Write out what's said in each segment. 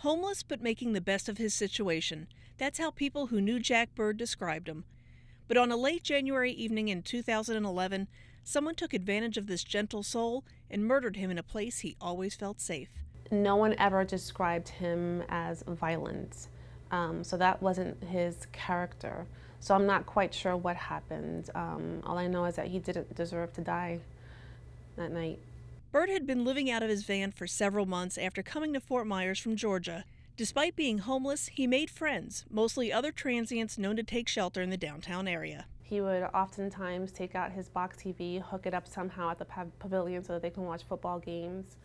Homeless but making the best of his situation. That's how people who knew Jack Byrd described him. But on a late January evening in 2011, someone took advantage of this gentle soul and murdered him in a place he always felt safe. No one ever described him as violent, so that wasn't his character. So I'm not quite sure what happened. All I know is that he didn't deserve to die that night. Byrd had been living out of his van for several months after coming to Fort Myers from Georgia. Despite being homeless, he made friends, mostly other transients known to take shelter in the downtown area. He would oftentimes take out his box TV, hook it up somehow at the pavilion so that they can watch football games.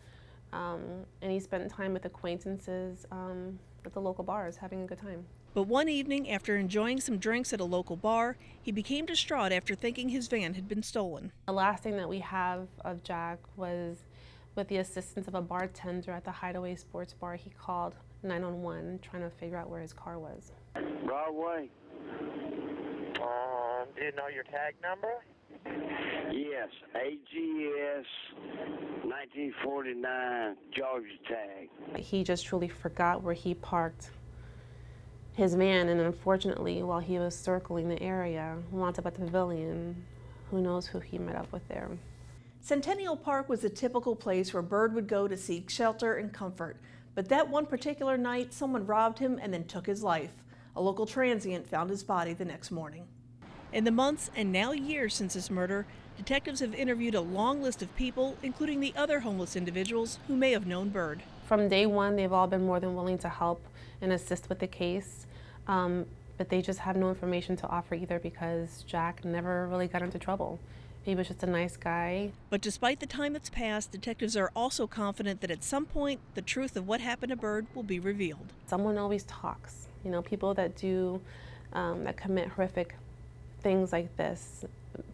And he spent time with acquaintances at the local bars, having a good time. But one evening, after enjoying some drinks at a local bar, he became distraught after thinking his van had been stolen. The last thing that we have of Jack was with the assistance of a bartender at the Hideaway Sports Bar. He called 911 trying to figure out where his car was. Broadway. Do you know your tag number? Yes, AGS 1949 Georgia tag. He just truly forgot where he parked his van, and unfortunately, while he was circling the area, wound up at the pavilion. Who knows who he met up with there. Centennial Park was a typical place where Byrd would go to seek shelter and comfort. But that one particular night, someone robbed him and then took his life. A local transient found his body the next morning. In the months and now years since his murder, detectives have interviewed a long list of people, including the other homeless individuals who may have known Byrd. From day one, they've all been more than willing to help and assist with the case, but they just have no information to offer either because Jack never really got into trouble. He was just a nice guy. But despite the time that's passed, detectives are also confident that at some point, the truth of what happened to Byrd will be revealed. Someone always talks. You know, people that that commit horrific things like this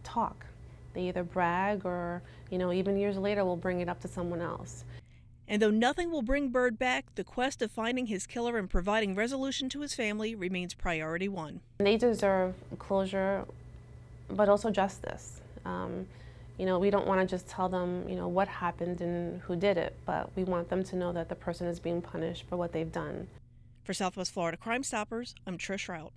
talk. They either brag or, even years later will bring it up to someone else. And though nothing will bring Byrd back, the quest of finding his killer and providing resolution to his family remains priority one. They deserve closure, but also justice. We don't want to just tell them, what happened and who did it, but we want them to know that the person is being punished for what they've done. For Southwest Florida Crime Stoppers, I'm Trish Rout.